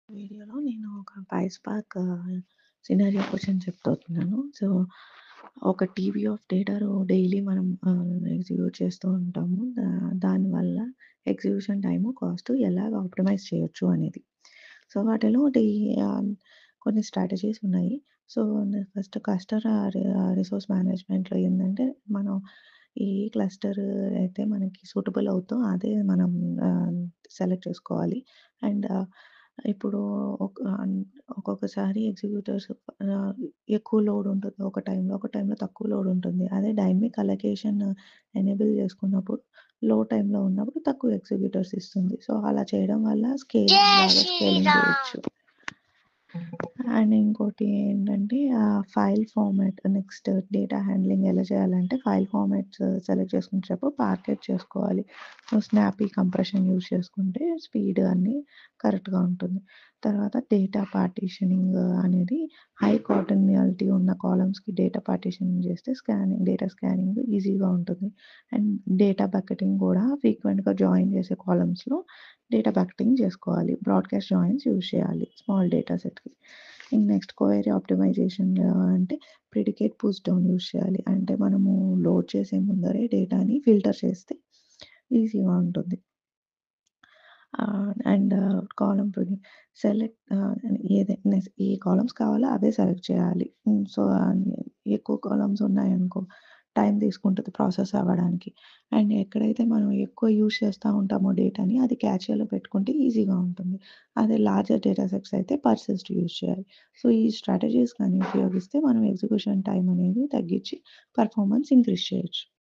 వీడియోలో నేను ఒక పైస్పార్క్ సినారియో క్వెషన్ చెప్తున్నాను. సో, ఒక టీబీ ఆఫ్ డేటాను డైలీ మనం ఎగ్జిక్యూట్ చేస్తూ ఉంటాము. దానివల్ల ఎగ్జిక్యూషన్ టైము, కాస్ట్ ఎలాగ ఆప్టిమైజ్ చేయొచ్చు అనేది. సో, వాటిలో కొన్ని స్ట్రాటజీస్ ఉన్నాయి. సో, ఫస్ట్ రిసోర్స్ మేనేజ్మెంట్‌లో ఏందంటే, మనం ఏ క్లస్టర్ అయితే మనకి సూటబుల్ అవుద్దో అదే మనం ఆహ్, సెలెక్ట్ చేసుకోవాలి. అండ్ ఇప్పుడు ఒక ఒక్కొక్కసారి ఎగ్జిక్యూటర్స్ ఆహ్, ఎక్కువ లోడ్ ఉంటుంది ఒక టైంలో తక్కువ లోడ్ ఉంటుంది. అదే డైనమిక్ అలొకేషన్ ఎనేబుల్ చేసుకున్నప్పుడు లో టైంలో ఉన్నప్పుడు తక్కువ ఎగ్జిక్యూటర్స్ ఇస్తుంది. సో, అలా చేయడం వల్ల స్కేలింగ్ చేయొచ్చు. అండ్ ఇంకోటి ఏంటంటే file format next data handling ఎలా చేయాలంటే ఫైల్ ఫార్మాట్స్ సెలెక్ట్ చేసుకునేటప్పుడు పార్కెట్ చేసుకోవాలి. స్నాపీ కంప్రెషన్ యూజ్ చేసుకుంటే స్పీడ్ అన్నీ కరెక్ట్‌గా ఉంటుంది. తర్వాత డేటా పార్టిషనింగ్ అనేది హై కార్డినాలిటీ ఉన్న కాలమ్స్‌కి డేటా పార్టిషనింగ్ చేస్తే డేటా స్కానింగ్ ఈజీగా ఉంటుంది. అండ్ డేటా బకెటింగ్ కూడా ఫ్రీక్వెంట్‌గా జాయిన్ చేసే కాలమ్స్‌లో డేటా బకెటింగ్ చేసుకోవాలి. బ్రాడ్‌కాస్ట్ జాయిన్స్ యూజ్ చేయాలి స్మాల్ డేటా సెట్‌కి. నెక్స్ట్ క్వెరీ ఆప్టిమైజేషన్ అంటే ప్రిడికేట్ పుష్ డౌన్ యూజ్ చేయాలి. అంటే మనము లోడ్ చేసే ముందరే డేటాని ఫిల్టర్ చేస్తే ఈజీగా ఉంటుంది. అండ్ కాలమ్ సెలెక్ట్ ఏదైనా ఏ కాలమ్స్ కావాలో అవే సెలెక్ట్ చేయాలి. సో, ఎక్కువ కాలమ్స్ ఉన్నాయనుకో టైం తీసుకుంటది ప్రాసెస్ అవ్వడానికి. అండ్ ఎక్కడైతే మనం ఎక్కువ యూజ్ చేస్తా ఉంటామో డేటాని అది క్యాచ్‌లో పెట్టుకుంటే ఈజీగా ఉంటుంది. అదే లార్జర్ డేటా సెట్స్ అయితే పర్సిస్ట్ యూజ్ చేయాలి. సో, ఈ స్ట్రాటజీస్ గాని ఉపయోగిస్తే మనం ఎగ్జిక్యూషన్ టైమ్ అనేది తగ్గించి పెర్ఫార్మన్స్ ఇంక్రీజ్ చేయొచ్చు.